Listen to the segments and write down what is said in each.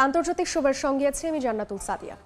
আন্তর্জাতিক শোভের সঙ্গে আছে আমি জান্নাতুল সাদিয়া।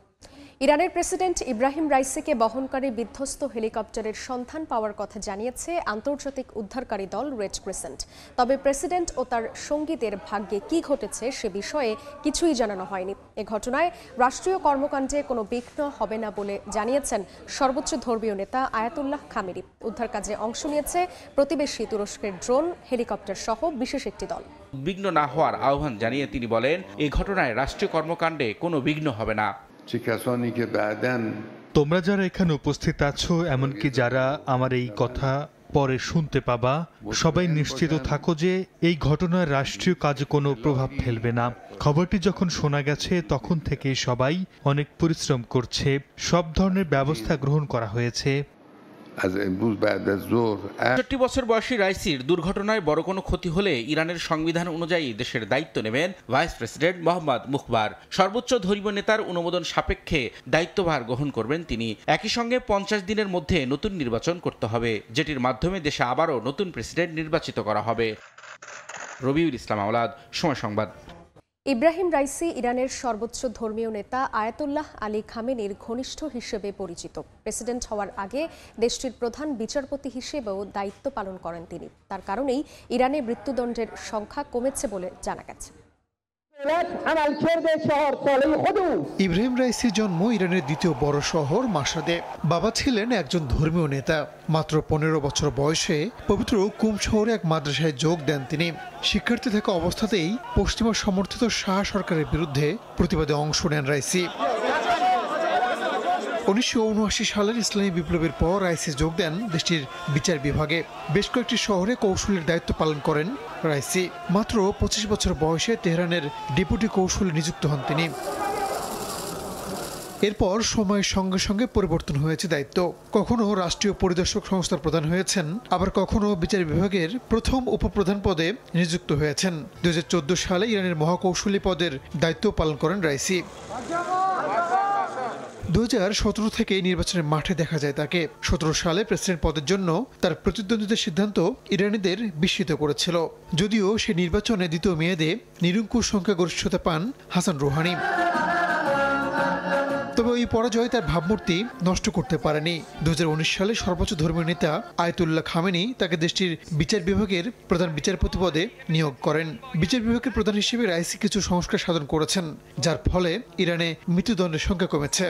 ইরানের প্রেসিডেন্ট ইব্রাহিম রাইসিকে বহনকারী বিধ্বস্ত হেলিকপ্টারের সন্ধান পাওয়ার কথা জানিয়েছে আন্তর্জাতিক উদ্ধারকারী দল রেড ক্রিসেন্ট। তবে প্রেসিডেন্ট ও তার সঙ্গীদের ভাগ্যে কি ঘটেছে সে বিষয়ে কিছুই জানানো হয়নি। এ ঘটনায় রাষ্ট্রীয় কর্মকাণ্ডে কোনো বিঘ্ন হবে না বলে জানিয়েছেন সর্বোচ্চ ধর্মীয় নেতা আয়াতুল্লাহ খামেনি। উদ্ধার কাজে অংশ নিয়েছে প্রতিবেশী তুরস্কের ড্রোন, হেলিকপ্টার সহ বিশেষ একটি দল। বিঘ্ন না হওয়ার আহ্বান জানিয়ে তিনি বলেন, এই ঘটনায় রাষ্ট্রীয় কর্মকাণ্ডে কোনো বিঘ্ন হবে না। তোমরা যারা এখানে উপস্থিত আছো, এমনকি যারা আমার এই কথা পরে শুনতে পাবা, সবাই নিশ্চিত থাকো যে এই ঘটনায় রাষ্ট্রীয় কাজে কোনো প্রভাব ফেলবে না। খবরটি যখন শোনা গেছে তখন থেকে সবাই অনেক পরিশ্রম করছে, সব ধরনের ব্যবস্থা গ্রহণ করা হয়েছে। ৬৫ বছর বয়সী রাইসির দুর্ঘটনায় বড় কোনো ক্ষতি হলে ইরানের সংবিধান অনুযায়ী দেশের দায়িত্ব নেবেন ভাইস প্রেসিডেন্ট মোহাম্মদ মুখবার। সর্বোচ্চ ধর্মীয় নেতার অনুমোদন সাপেক্ষে দায়িত্বভার গ্রহণ করবেন তিনি। একই সঙ্গে ৫০ দিনের মধ্যে নতুন নির্বাচন করতে হবে, যেটির মাধ্যমে দেশে আবারও নতুন প্রেসিডেন্ট নির্বাচিত করা হবে। রবিউল ইসলাম আওলাদ, সময় সংবাদ। ইব্রাহিম রাইসি ইরানের সর্বোচ্চ ধর্মীয় নেতা আয়াতুল্লাহ আলী খামেনির ঘনিষ্ঠ হিসেবে পরিচিত। প্রেসিডেন্ট হওয়ার আগে দেশটির প্রধান বিচারপতি হিসেবেও দায়িত্ব পালন করেন তিনি। তার কারণেই ইরানে মৃত্যুদণ্ডের সংখ্যা কমেছে বলে জানা গেছে। ইব্রাহিম রাইসির জন্ম ইরানের দ্বিতীয় বড় শহর মাশহাদে। বাবা ছিলেন একজন ধর্মীয় নেতা। মাত্র ১৫ বছর বয়সে পবিত্র কুম শহরে এক মাদ্রাসায় যোগ দেন তিনি। শিক্ষার্থী থাকা অবস্থাতেই পশ্চিমা সমর্থিত শাহ সরকারের বিরুদ্ধে প্রতিবাদে অংশ নেন রাইসি। ১৯৭৯ সালের ইসলামী বিপ্লবের পর রাইসি যোগ দেন দেশটির বিচার বিভাগে। বেশ কয়েকটি শহরে কৌশলের দায়িত্ব পালন করেন রাইসি। মাত্র ২৫ বছর বয়সে তেহরানের ডেপুটি কৌশলে নিযুক্ত হন তিনি। এরপর সময়ের সঙ্গে সঙ্গে পরিবর্তন হয়েছে দায়িত্ব। কখনো রাষ্ট্রীয় পরিদর্শক সংস্থার প্রধান হয়েছেন, আবার কখনো বিচার বিভাগের প্রথম উপপ্রধান পদে নিযুক্ত হয়েছেন। ২০১৪ সালে ইরানের মহাকৌশলী পদের দায়িত্ব পালন করেন রাইসি। ২০১৭ থেকে নির্বাচনের মাঠে দেখা যায় তাকে। ১৭ সালে প্রেসিডেন্ট পদের জন্য তার প্রতিদ্বন্দ্বিতার সিদ্ধান্ত ইরানিদের বিস্মিত করেছিল। যদিও সে নির্বাচনে দ্বিতীয় মেয়াদে নিরঙ্কুশ সংখ্যাগরিষ্ঠতা পান হাসান রুহানি। তবে ওই পরাজয় তার ভাবমূর্তি নষ্ট করতে পারেনি। ২০১৯ সালে সর্বোচ্চ ধর্মীয় নেতা আয়াতুল্লাহ খামেনি তাকে দেশটির বিচার বিভাগের প্রধান বিচারপতি পদে নিয়োগ করেন। বিচার বিভাগের প্রধান হিসেবে রাইসি কিছু সংস্কার সাধন করেছেন, যার ফলে ইরানে মৃত্যুদণ্ডের সংখ্যা কমেছে।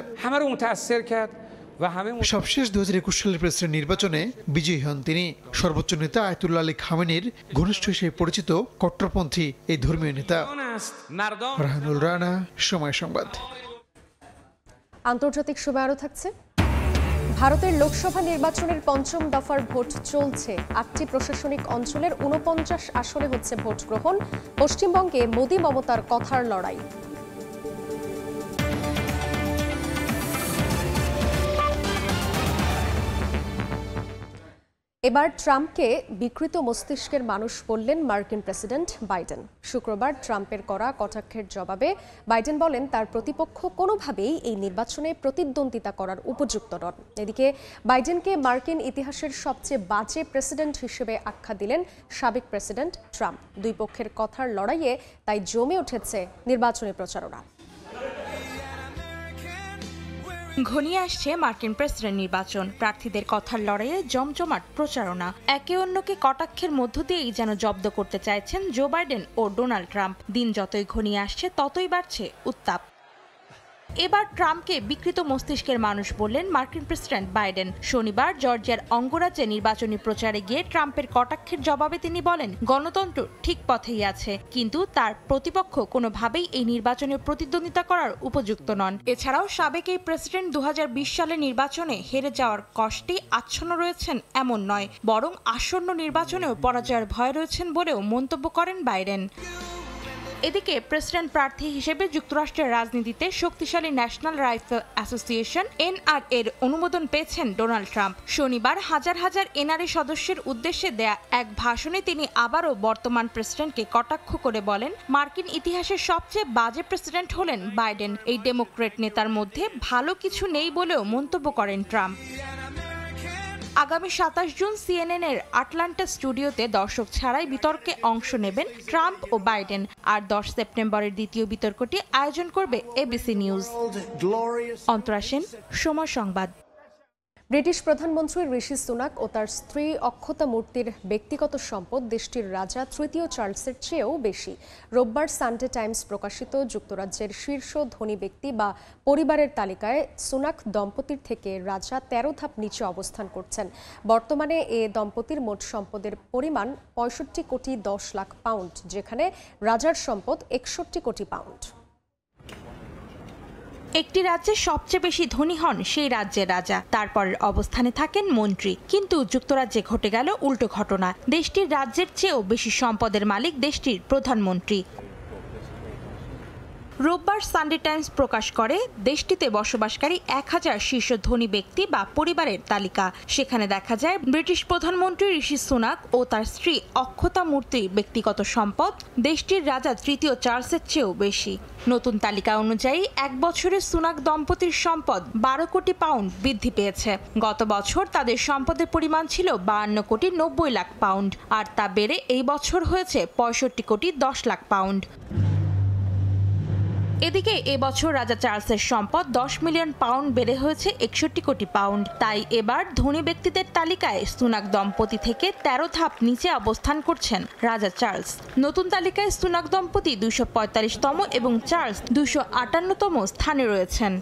সবশেষ ২০২১ সালের প্রেসিডেন্ট নির্বাচনে বিজয়ী হন তিনি। সর্বোচ্চ নেতা আয়াতুল্লাহ আলী খামেনির ঘনিষ্ঠ হিসেবে পরিচিত কট্টরপন্থী এই ধর্মীয় নেতা। রাহানুল রানা, সময় সংবাদ। আন্তর্জাতিক শোভা আরও থাকছে। ভারতের লোকসভা নির্বাচনের পঞ্চম দফার ভোট চলছে। ৮টি প্রশাসনিক অঞ্চলের ৪৯ আসনে হচ্ছে ভোট গ্রহণ। পশ্চিমবঙ্গে মোদি মমতার কথার লড়াই। এবার ট্রাম্পকে বিকৃত মস্তিষ্কের মানুষ বললেন মার্কিন প্রেসিডেন্ট বাইডেন। শুক্রবার ট্রাম্পের করা কটাক্ষের জবাবে বাইডেন বলেন তার প্রতিপক্ষ কোনোভাবেই এই নির্বাচনে প্রতিদ্বন্দ্বিতা করার উপযুক্ত নন। এদিকে বাইডেনকে মার্কিন ইতিহাসের সবচেয়ে বাজে প্রেসিডেন্ট হিসেবে আখ্যা দিলেন সাবেক প্রেসিডেন্ট ট্রাম্প। দুই পক্ষের কথার লড়াইয়ে তাই জমে উঠেছে নির্বাচনী প্রচারণা। ঘনিয়ে আসছে মার্কিন প্রেসিডেন্ট নির্বাচন। প্রার্থীদের কথার লড়াইয়ে জমজমাট প্রচারণা। একে অন্যকে কটাক্ষের মধ্য দিয়েই যেন জব্দ করতে চাইছেন জো বাইডেন ও ডোনাল্ড ট্রাম্প। দিন যতই ঘনিয়ে আসছে ততই বাড়ছে উত্তাপ। এবার ট্রাম্পকে বিকৃত মস্তিষ্কের মানুষ বললেন মার্কিন প্রেসিডেন্ট বাইডেন। শনিবার জর্জিয়ার অঙ্গরাজ্যে নির্বাচনী প্রচারে গিয়ে ট্রাম্পের কটাক্ষের জবাবে তিনি বলেন, গণতন্ত্র ঠিক পথেই আছে, কিন্তু তার প্রতিপক্ষ কোনোভাবেই এই নির্বাচনে প্রতিদ্বন্দ্বিতা করার উপযুক্ত নন। এছাড়াও সাবেক এই প্রেসিডেন্ট ২০২০ সালের নির্বাচনে হেরে যাওয়ার কষ্টে আচ্ছন্ন রয়েছেন এমন নয়, বরং আসন্ন নির্বাচনেও পরাজয়ের ভয় রয়েছেন বলেও মন্তব্য করেন বাইডেন। এদিকে প্রেসিডেন্ট প্রার্থী হিসেবে যুক্তরাষ্ট্রের রাজনীতিতে শক্তিশালী ন্যাশনাল রাইফেল অ্যাসোসিয়েশন NRA এর অনুমোদন পেয়েছেন ডোনাল্ড ট্রাম্প। শনিবার হাজার হাজার NRA সদস্যের উদ্দেশ্যে দেয়া এক ভাষণে তিনি আবারও বর্তমান প্রেসিডেন্টকে কটাক্ষ করে বলেন, মার্কিন ইতিহাসের সবচেয়ে বাজে প্রেসিডেন্ট হলেন বাইডেন। এই ডেমোক্রেট নেতার মধ্যে ভালো কিছু নেই বলেও মন্তব্য করেন ট্রাম্প। আগামী 27 জুন CNN এর আটলান্টা স্টুডিওতে দর্শক ছাড়াই বিতর্কে অংশ নেবেন ট্রাম্প ও বাইডেন। আর 10 সেপ্টেম্বরের দ্বিতীয় বিতর্কটি আয়োজন করবে ABC নিউজ। অন্তরা সেন, সময় সংবাদ। ব্রিটিশ প্রধানমন্ত্রী ঋষি সুনাক ও তার স্ত্রী অক্ষতা মূর্তির ব্যক্তিগত সম্পদ দেশটির রাজা তৃতীয় চার্লসের চেয়েও বেশি। রোববার সানডে টাইমস প্রকাশিত যুক্তরাজ্যের শীর্ষ ধনী ব্যক্তি বা পরিবারের তালিকায় সুনাক দম্পতির থেকে রাজা 13 ধাপ নিচে অবস্থান করছেন। বর্তমানে এ দম্পতির মোট সম্পদের পরিমাণ 65 কোটি 10 লাখ পাউন্ড, যেখানে রাজার সম্পদ 61 কোটি পাউন্ড। একটি রাজ্যের সবচেয়ে বেশি ধনী হন সেই রাজ্যের রাজা, তারপরের অবস্থানে থাকেন মন্ত্রী। কিন্তু যুক্তরাজ্যে ঘটে গেল উল্টো ঘটনা। দেশটির রাজ্যের চেয়েও বেশি সম্পদের মালিক দেশটির প্রধানমন্ত্রী। রোববার সানডে টাইমস প্রকাশ করে দেশটিতে বসবাসকারী 1000 শীর্ষ ধনী ব্যক্তি বা পরিবারের তালিকা। সেখানে দেখা যায় ব্রিটিশ প্রধানমন্ত্রী ঋষি সুনাক ও তার স্ত্রী অক্ষতা মূর্তির ব্যক্তিগত সম্পদ দেশটির রাজা তৃতীয় চার্লসের চেয়েও বেশি। নতুন তালিকা অনুযায়ী এক বছরে সুনাক দম্পতির সম্পদ 12 কোটি পাউন্ড বৃদ্ধি পেয়েছে। গত বছর তাদের সম্পদের পরিমাণ ছিল 52 কোটি 90 লাখ পাউন্ড, আর তা বেড়ে এই বছর হয়েছে 65 কোটি 10 লাখ পাউন্ড। এদিকে এবছর রাজা চার্লসের সম্পদ 10 মিলিয়ন পাউন্ড বেড়ে হয়েছে 61 কোটি পাউন্ড। তাই এবার ধনী ব্যক্তিদের তালিকায় সুনাক দম্পতি থেকে 13 ধাপ নিচে অবস্থান করছেন রাজা চার্লস। নতুন তালিকায় সুনাক দম্পতি 245তম এবং চার্লস 258তম স্থানে রয়েছেন।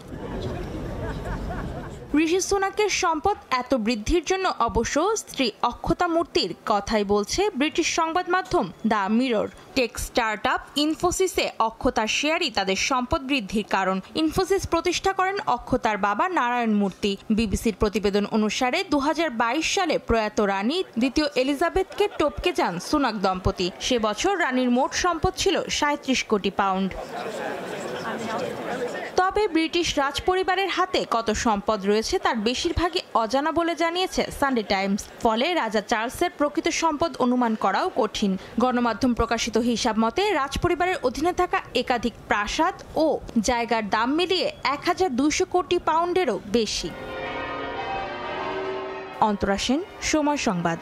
ঋষি সুনাকের সম্পদ এত বৃদ্ধির জন্য অবশ্য স্ত্রী অক্ষতা মূর্তির কথাই বলছে ব্রিটিশ সংবাদ মাধ্যম দ্য মিরর। টেক স্টার্টআপ ইনফোসিসে অক্ষতার শেয়ারই তাদের সম্পদ বৃদ্ধির কারণ। ইনফোসিস প্রতিষ্ঠা করেন অক্ষতার বাবা নারায়ণ মূর্তি। বিবিসির প্রতিবেদন অনুসারে 2022 সালে প্রয়াত রানী দ্বিতীয় এলিজাবেথকে টপকে যান সুনাক দম্পতি। সে বছর রানীর মোট সম্পদ ছিল 37 কোটি পাউন্ড। তবে ব্রিটিশ রাজপরিবারের হাতে কত সম্পদ রয়েছে তার বেশিরভাগই অজানা বলে জানিয়েছে সানডে টাইমস। ফলে রাজা চার্লসের প্রকৃত সম্পদ অনুমান করাও কঠিন। গণমাধ্যম প্রকাশিত হিসাব মতে রাজপরিবারের অধীনে থাকা একাধিক প্রাসাদ ও জায়গার দাম মিলিয়ে 1200 কোটি পাউন্ডেরও বেশি। অন্তরা সেন, সময় সংবাদ।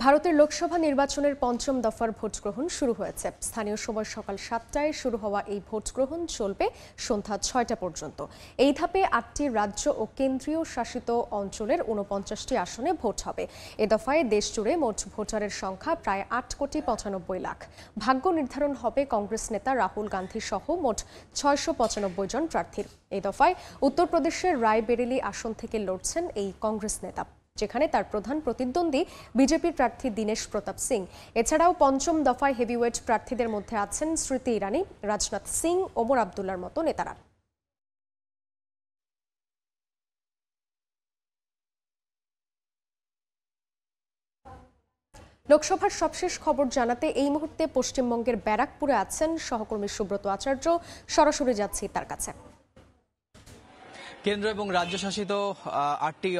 ভারতের লোকসভা নির্বাচনের পঞ্চম দফার ভোট গ্রহণ শুরু হয়েছে। স্থানীয় সময় সকাল 7টায় শুরু হওয়া এই ভোট গ্রহণ চলবে সন্ধ্যা 6টা পর্যন্ত। এই ধাপে 8টি রাজ্য ও কেন্দ্রীয় শাসিত অঞ্চলের 49টি আসনে ভোট হবে। এ দফায় দেশ জুড়ে মোট ভোটারের সংখ্যা প্রায় 8 কোটি 95 লাখ। ভাগ্য নির্ধারণ হবে কংগ্রেস নেতা রাহুল গান্ধী সহ মোট 695 জন প্রার্থীর। এই দফায় উত্তরপ্রদেশের রায়বেরেলি আসন থেকে লড়ছেন এই কংগ্রেস নেতা, যেখানে তার প্রধান প্রতিদ্বন্দ্বী বিজেপির প্রার্থী দীনেশ প্রতাপ সিং। এছাড়াও পঞ্চম দফায় হেভিওয়েট প্রার্থীদের মধ্যে আছেন স্মৃতি ইরানি, রাজনাথ সিং, ওমর আবদুল্লার মতো নেতারা। লোকসভার সবশেষ খবর জানাতে এই মুহূর্তে পশ্চিমবঙ্গের ব্যারাকপুরে আছেন সহকর্মী সুব্রত আচার্য। সরাসরি যাচ্ছি তার কাছে। কেন্দ্র এবং রাজ্য শাসিত 8টি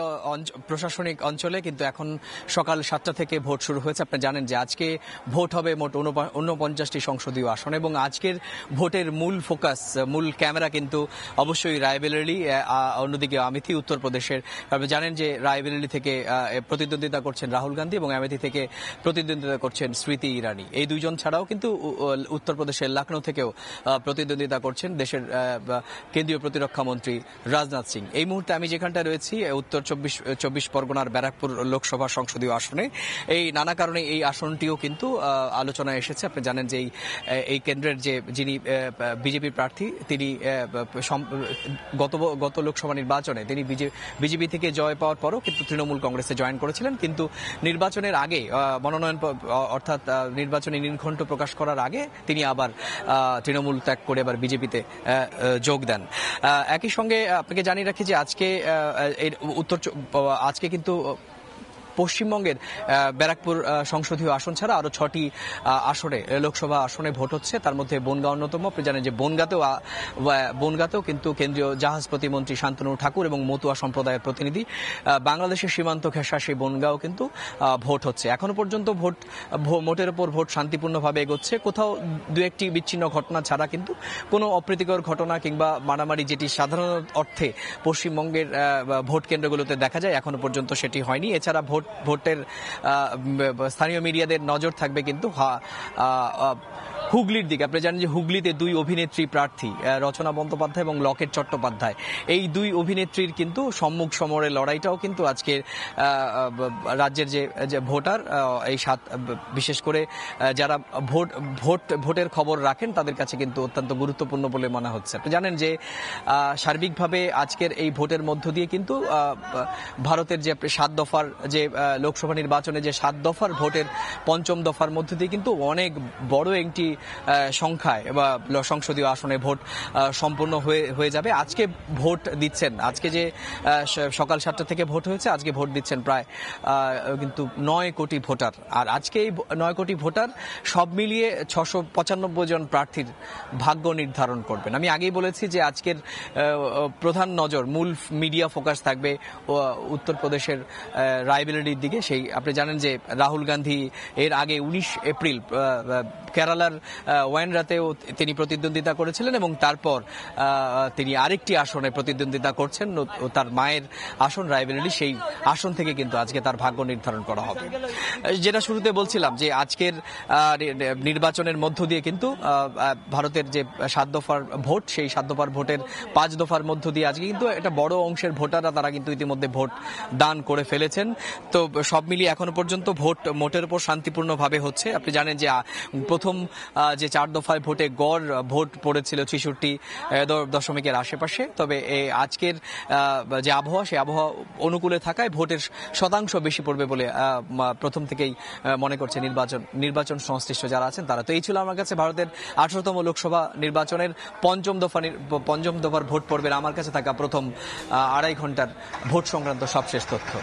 প্রশাসনিক অঞ্চলে কিন্তু এখন সকাল 7টা থেকে ভোট শুরু হয়েছে। আপনি জানেন যে আজকে ভোট হবে মোট 49টি সংসদীয় আসন এবং আজকের ভোটের মূল ফোকাস, মূল ক্যামেরা কিন্তু অবশ্যই রায়বেরেলি, অন্যদিকে আমেথি উত্তরপ্রদেশের। আপনি জানেন যে রায়বেরেলি থেকে প্রতিদ্বন্দ্বিতা করছেন রাহুল গান্ধী এবং আমেথি থেকে প্রতিদ্বন্দ্বিতা করছেন স্মৃতি ইরানি। এই দুইজন ছাড়াও কিন্তু উত্তরপ্রদেশের লখনৌ থেকেও প্রতিদ্বন্দ্বিতা করছেন দেশের কেন্দ্রীয় প্রতিরক্ষা মন্ত্রী রাজনাথ সিং। এই মুহূর্তে আমি যেখানটা রয়েছি উত্তর 24 পরগনার ব্যারাকপুর লোকসভা সংসদীয় আসনে। এই নানা কারণে এই আসনটিও কিন্তু আলোচনায় এসেছে। আপনি জানেন যে এই কেন্দ্রের যিনি বিজেপি প্রার্থী, তিনি গত লোকসভা নির্বাচনে তিনি বিজেপি থেকে জয় পাওয়ার পরও কিন্তু তৃণমূল কংগ্রেসে জয়েন করেছিলেন, কিন্তু নির্বাচনের আগে মনোনয়ন অর্থাৎ নির্বাচনী নির্ঘণ্ট প্রকাশ করার আগে তিনি আবার তৃণমূল ত্যাগ করে আবার বিজেপিতে যোগ দেন। একই সঙ্গে আপনাকে জানিয়ে রাখি যে আজকে কিন্তু পশ্চিমবঙ্গের ব্যারাকপুর সংসদীয় আসন ছাড়া আরো 6টি আসনে লোকসভা আসনে ভোট হচ্ছে। তার মধ্যে বনগাঁ অন্যতম। আপনি জানেন যে বনগাঁতেও কিন্তু কেন্দ্রীয় জাহাজ প্রতিমন্ত্রী শান্তনু ঠাকুর এবং মতুয়া সম্প্রদায়ের প্রতিনিধি বাংলাদেশের সীমান্ত ঘেঁষা সেই বনগাঁও কিন্তু ভোট হচ্ছে। এখনো পর্যন্ত ভোটের উপর ভোট শান্তিপূর্ণভাবে এগোচ্ছে। কোথাও দু একটি বিচ্ছিন্ন ঘটনা ছাড়া কিন্তু কোনো অপ্রীতিকর ঘটনা কিংবা মারামারি যেটি সাধারণ অর্থে পশ্চিমবঙ্গের ভোট কেন্দ্রগুলোতে দেখা যায় এখনো পর্যন্ত সেটি হয়নি। এছাড়া ভোটের স্থানীয় মিডিয়াদের নজর থাকবে কিন্তু হুগলির দিকে। আপনি জানেন যে হুগলিতে 2 অভিনেত্রী প্রার্থী রচনা বন্দ্যোপাধ্যায় এবং লকেট চট্টোপাধ্যায়, এই 2 অভিনেত্রীর কিন্তু সম্মুখ সমরের লড়াইটাও কিন্তু আজকে রাজ্যের যে ভোটার এই বিশেষ করে যারা ভোটের খবর রাখেন তাদের কাছে কিন্তু অত্যন্ত গুরুত্বপূর্ণ বলে মনে হচ্ছে। আপনি জানেন যে সার্বিকভাবে আজকের এই ভোটের মধ্য দিয়ে কিন্তু ভারতের যে 7 দফার যে লোকসভা নির্বাচনে যে 7 দফার ভোটের 5ম দফার মধ্য দিয়ে কিন্তু অনেক বড় একটি সংখ্যায় বা সংসদীয় আসনে ভোট সম্পূর্ণ হয়ে যাবে। আজকে ভোট দিচ্ছেন, আজকে যে সকাল 7টা থেকে ভোট হয়েছে, আজকে ভোট দিচ্ছেন প্রায় কিন্তু 9 কোটি ভোটার। আর আজকে এই 9 কোটি ভোটার সব মিলিয়ে 695 জন প্রার্থীর ভাগ্য নির্ধারণ করবেন। আমি আগেই বলেছি যে আজকের প্রধান নজর, মূল মিডিয়া ফোকাস থাকবে উত্তরপ্রদেশের রায়বেরেলির দিকে। সেই আপনি জানেন যে রাহুল গান্ধী এর আগে 19 এপ্রিল কেরালার ওয়ানরাতেও তিনি প্রতিদ্বন্দ্বিতা করেছিলেন এবং তারপর তিনি আরেকটি আসনে প্রতিদ্বন্দ্বিতা করছেন, তার মায়ের আসন রায়বেরেলি। সেই আসন থেকে কিন্তু আজকে তার ভাগ্য নির্ধারণ করা হবে। যেটা শুরুতে বলছিলাম যে আজকের নির্বাচনের মধ্য দিয়ে কিন্তু ভারতের যে 7 দফার ভোট, সেই 7 দফার ভোটের 5 দফার মধ্য দিয়ে আজকে কিন্তু একটা বড় অংশের ভোটাররা তারা কিন্তু ইতিমধ্যে ভোট দান করে ফেলেছেন। তো সব মিলিয়ে এখনো পর্যন্ত মোটের উপর শান্তিপূর্ণভাবে হচ্ছে। আপনি জানেন যে প্রথম যে 4 দফায় ভোটে গড় ভোট পড়েছিল 66.0 আশেপাশে। তবে আজকের যে আবহাওয়া, সেই আবহাওয়া অনুকূলে থাকায় ভোটের শতাংশ বেশি পড়বে বলে প্রথম থেকেই মনে করছে নির্বাচন সংশ্লিষ্ট যারা আছেন তারা। তো এই ছিল আমার কাছে ভারতের 18তম লোকসভা নির্বাচনের 5ম দফার ভোট পর্বের আমার কাছে থাকা প্রথম 2.5 ঘন্টার ভোট সংক্রান্ত সবশেষ তথ্য।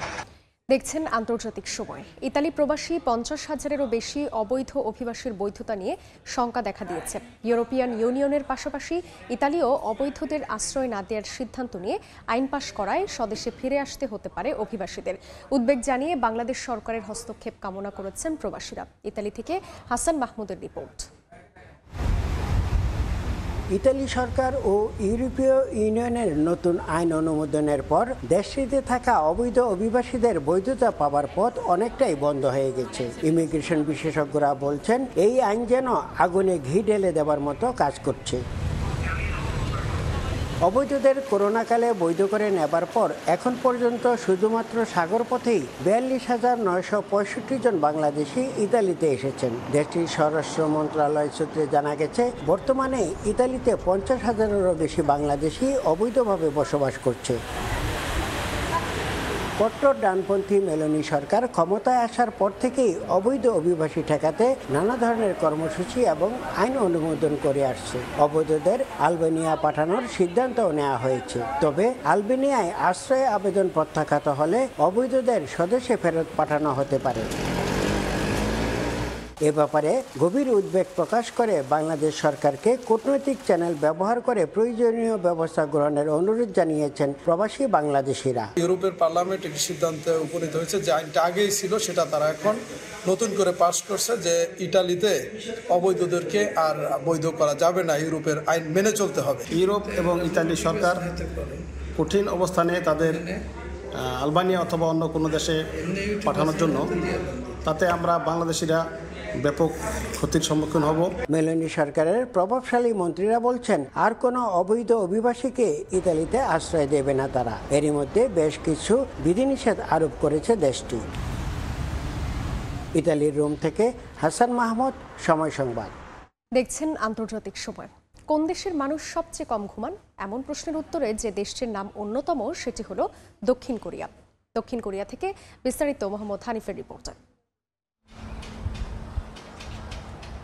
দেখছেন আন্তর্জাতিক সময়। ইতালি প্রবাসী 50,000-এরও বেশি অবৈধ অভিবাসীর বৈধতা নিয়ে শঙ্কা দেখা দিয়েছে। ইউরোপিয়ান ইউনিয়নের পাশাপাশি ইতালিও অবৈধদের আশ্রয় না দেওয়ার সিদ্ধান্ত নিয়ে আইন পাশ করায় স্বদেশে ফিরে আসতে হতে পারে অভিবাসীদের। উদ্বেগ জানিয়ে বাংলাদেশ সরকারের হস্তক্ষেপ কামনা করেছেন প্রবাসীরা। ইতালি থেকে হাসান মাহমুদের রিপোর্ট। ইতালি সরকার ও ইউরোপীয় ইউনিয়নের নতুন আইন অনুমোদনের পর দেশটিতে থাকা অবৈধ অভিবাসীদের বৈধতা পাওয়ার পথ অনেকটাই বন্ধ হয়ে গেছে। ইমিগ্রেশন বিশেষজ্ঞরা বলছেন এই আইন যেন আগুনে ঘি ঢেলে দেওয়ার মতো কাজ করছে। অবৈধদের করোনাকালে বৈধ করে নেবার পর এখন পর্যন্ত শুধুমাত্র সাগরপথেই 42,965 জন বাংলাদেশি ইতালিতে এসেছেন। দেশটির স্বরাষ্ট্র মন্ত্রণালয় সূত্রে জানা গেছে বর্তমানে ইতালিতে 50,000-এরও বেশি বাংলাদেশি অবৈধভাবে বসবাস করছে। কট্টর ডানপন্থী মেলোনি সরকার ক্ষমতায় আসার পর থেকেই অবৈধ অভিবাসী ঠেকাতে নানা ধরনের কর্মসূচি এবং আইন অনুমোদন করে আসছে। অবৈধদের আলবেনিয়া পাঠানোর সিদ্ধান্তও নেওয়া হয়েছে। তবে আলবেনিয়ায় আশ্রয় আবেদন প্রত্যাখ্যাত হলে অবৈধদের স্বদেশে ফেরত পাঠানো হতে পারে। এ ব্যাপারে গভীর উদ্বেগ প্রকাশ করে বাংলাদেশ সরকারকে কূটনৈতিক চ্যানেল ব্যবহার করে প্রয়োজনীয় ব্যবস্থা গ্রহণের অনুরোধ জানিয়েছেন প্রবাসী বাংলাদেশিরা। ইউরোপের পার্লামেন্ট একটি সিদ্ধান্তে উপনীত হয়েছে যে আইনটা আগেই ছিল সেটা তারা এখন নতুন করে পাস করছে যে ইটালিতে অবৈধদেরকে আর বৈধ করা যাবে না, ইউরোপের আইন মেনে চলতে হবে। ইউরোপ এবং ইতালি সরকার কঠিন অবস্থানে তাদের আলবানিয়া অথবা অন্য কোনো দেশে পাঠানোর জন্য, তাতে আমরা বাংলাদেশিরা ব্যাপক ক্ষতির সম্মুখীন হব। মেলোনি সরকারের প্রভাবশালী মন্ত্রীরা বলছেন আর কোনো অবৈধ অভিবাসীকে ইতালিতে আশ্রয় দেবে না তারা। এরই মধ্যে বেশ কিছু বিধিনিষেধ আরোপ করেছে দেশটি। ইতালির রোম থেকে হাসান মাহমুদ, সময় সংবাদ। দেখছেন আন্তর্জাতিক সময়। কোন দেশের মানুষ সবচেয়ে কম ঘুমান? এমন প্রশ্নের উত্তরে যে দেশটির নাম অন্যতম সেটি হলো দক্ষিণ কোরিয়া। দক্ষিণ কোরিয়া থেকে বিস্তারিত মোহাম্মদ হানিফের রিপোর্টে।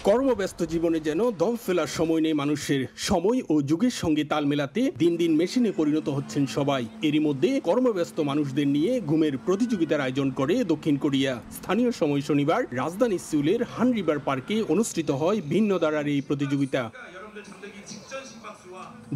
কর্মব্যস্ত জীবনে যেন দম ফেলার সময় নেই মানুষের। সময় ও যুগের সঙ্গে তাল মেলাতে দিন দিন মেশিনে পরিণত হচ্ছেন সবাই। এরই মধ্যে কর্মব্যস্ত মানুষদের নিয়ে ঘুমের প্রতিযোগিতার আয়োজন করে দক্ষিণ কোরিয়া। স্থানীয় সময় শনিবার রাজধানী সিউলের হান রিভার পার্কে অনুষ্ঠিত হয় ভিন্ন ধারার এই প্রতিযোগিতা।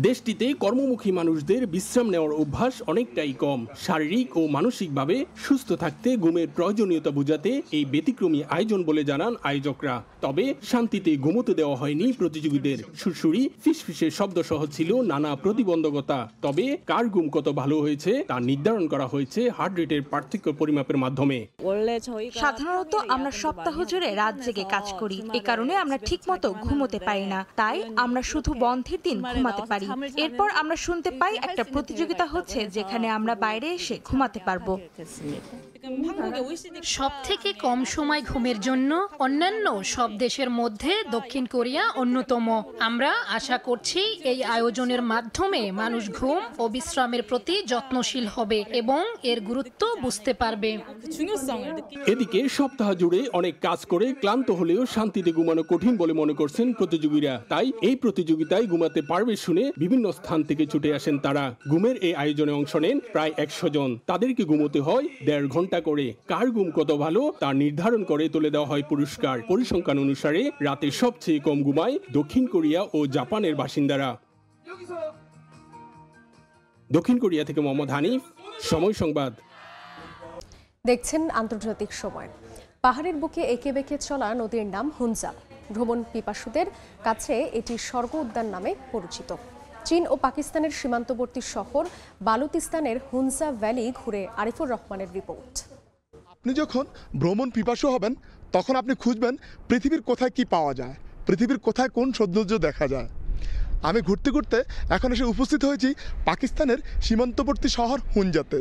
দেশটিতে কর্মমুখী মানুষদের বিশ্রাম নেওয়ার অভ্যাস অনেকটাই কম। শারীরিক ও মানসিকভাবে সুস্থ থাকতে ঘুমের প্রয়োজনীয়তা বোঝাতে এই ব্যতিক্রমী আয়োজন বলে জানান আয়োজকরা। তবে শান্তিতে ঘুমোতে দেওয়া হয়নি প্রতিযোগীদের। সুরসুরি ফিসফিসের শব্দ সহ ছিল নানা প্রতিবন্ধকতা। তবে কার ঘুম কত ভালো হয়েছে তা নির্ধারণ করা হয়েছে হার্ট রেটের পার্থক্য পরিমাপের মাধ্যমে। সাধারণত আমরা সপ্তাহ জুড়ে রাত জেগে কাজ করি, এ কারণে আমরা ঠিকমতো ঘুমোতে পারি না। তাই আমরা শুধু বন্ধের দিন ঘুমাতে পারি। এরপর আমরা শুনতে পাই একটা প্রতিযোগিতা হচ্ছে যেখানে আমরা বাইরে এসে ঘুমাতে পারবো। সবথেকে কম সময় ঘুমের জন্য অন্যান্য সব দেশের মধ্যে দক্ষিণ কোরিয়া অন্যতম। আমরা আশা করছি এই আয়োজনের মাধ্যমে মানুষ ঘুম ও বিশ্রামের প্রতি যত্নশীল হবে এবং এর গুরুত্ব বুঝতে পারবে। এদিকে সপ্তাহ জুড়ে অনেক কাজ করে ক্লান্ত হলেও শান্তিতে ঘুমানো কঠিন বলে মনে করছেন প্রতিযোগীরা। তাই এই প্রতিযোগিতায় ঘুমাতে পারবে শুনে বিভিন্ন স্থান থেকে ছুটে আসেন তারা। ঘুমের এই আয়োজনে অংশ নেন প্রায় 100 জন। তাদেরকে ঘুমোতে হয় 1.5 ঘন্টা করে। কার ঘুম কত ভালো তা নির্ধারণ করে তুলে দেওয়া হয় পুরস্কার। পরিসংখ্যান অনুসারে রাতে সবচেয়ে কম ঘুমায় দক্ষিণ কোরিয়া ও জাপানের বাসিন্দারা। দক্ষিণ কোরিয়া থেকে মোহাম্মদ হানিফ, সময় সংবাদ। দেখছেন আন্তর্জাতিক সময়। পাহাড়ের বুকে এঁকে বেঁকে চলা নদীর নাম হুনজা। ভ্রমণ পিপাসুদের কাছে এটি স্বর্গ উদ্যান নামে পরিচিত। চীন ও পাকিস্তানের সীমান্তবর্তী শহর বালুতিস্তানের হুনজা ভ্যালি ঘুরে আরিফুর রহমানের রিপোর্ট। আপনি যখন ভ্রমণ পিপাসু হবেন তখন আপনি খুঁজবেন পৃথিবীর কোথায় কি পাওয়া যায়, পৃথিবীর কোথায় কোন সৌন্দর্য দেখা যায়। আমি ঘুরতে ঘুরতে এখন এসে উপস্থিত হয়েছি পাকিস্তানের সীমান্তবর্তী শহর হুনজাতে।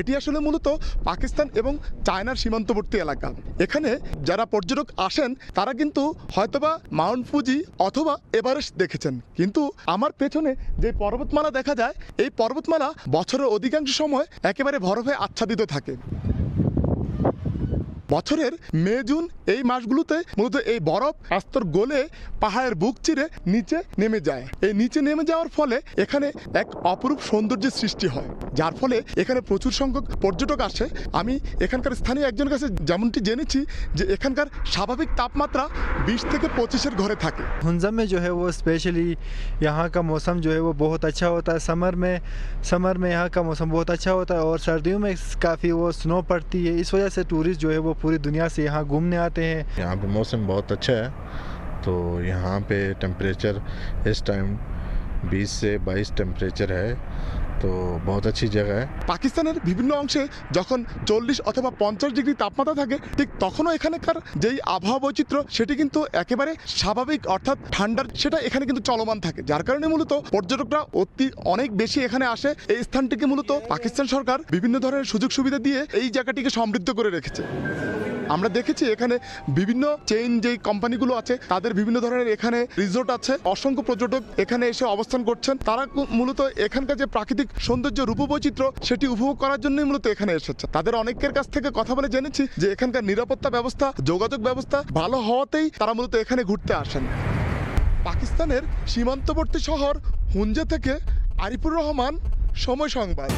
এটি আসলে মূলত পাকিস্তান এবং চায়নার সীমান্তবর্তী এলাকা। এখানে যারা পর্যটক আসেন তারা কিন্তু হয়তোবা মাউন্ট ফুজি অথবা এভারেস্ট দেখেছেন, কিন্তু আমার পেছনে যে পর্বতমালা দেখা যায় এই পর্বতমালা বছরের অধিকাংশ সময় একেবারে বরফে আচ্ছাদিত থাকে। বছরের মে জুন এই মাসগুলোতে মূলত এই বরফ স্তর গলে পাহাড়ের বুক চিরে নিচে নেমে যায়। এই নিচে নেমে যাওয়ার ফলে এখানে এক অপরূপ সৌন্দর্যের সৃষ্টি হয়, যার ফলে এখানে প্রচুর সংখ্যক পর্যটক আসে। আমি এখানকার স্থানীয় একজনের কাছে যেমনটি জেনেছি যে এখানকার স্বাভাবিক তাপমাত্রা 20 থেকে 25-এর ঘরে থাকে। हुंजा में जो है वो स्पेशली यहाँ का मौसम जो है वो बहुत अच्छा होता है। समर में यहाँ का मौसम बहुत अच्छा होता है और सर्दियों में काफ़ी वो स्नो पड़ती है। इस वजह से टूरिस्ट जो है वो पूरी दुनिया से यहाँ घूमने आते हैं। यहाँ पे मौसम बहुत अच्छा है, तो यहाँ पे टेम्परेचर इस टाइम 20 से 22 टेम्परेचर है, तो बहुत अच्छी जगह है। পাকিস্তানের বিভিন্ন অংশে যখন 40 অথবা 50 ডিগ্রি তাপমাত্রা থাকে ঠিক তখনও এখানকার যেই আবহাওয়া বৈচিত্র্য সেটি কিন্তু একেবারে স্বাভাবিক, অর্থাৎ ঠান্ডার সেটা এখানে কিন্তু চলমান থাকে, যার কারণে মূলত পর্যটকরা অনেক বেশি এখানে আসে। এই স্থানটিকে মূলত পাকিস্তান সরকার বিভিন্ন ধরনের সুযোগ সুবিধা দিয়ে এই জায়গাটিকে সমৃদ্ধ করে রেখেছে। আমরা দেখেছি এখানে বিভিন্ন চেইন যেই কোম্পানিগুলো আছে তাদের বিভিন্ন ধরনের এখানে রিসোর্ট আছে। অসংখ্য পর্যটক এখানে এসে অবস্থান করছেন। তারা মূলত এখানকার যে প্রাকৃতিক সৌন্দর্য রূপবৈচিত্র্য সেটি উপভোগ করার জন্যই মূলত এখানে এসেছে। তাদের অনেকের কাছ থেকে কথা বলে জেনেছি যে এখানকার নিরাপত্তা ব্যবস্থা, যোগাযোগ ব্যবস্থা ভালো হওয়াতেই তারা মূলত এখানে ঘুরতে আসেন। পাকিস্তানের সীমান্তবর্তী শহর হুনজা থেকে আরিফুর রহমান, সময় সংবাদ।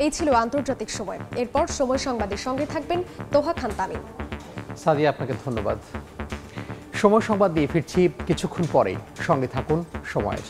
এই ছিল আন্তর্জাতিক সময়। এরপর সময় সংবাদের সঙ্গে থাকবেন তোহা খান তামিম। সাদিয়া, আপনাকে ধন্যবাদ। সময় সংবাদ দিয়ে ফিরছি কিছুক্ষণ পরেই, সঙ্গে থাকুন সময়ের।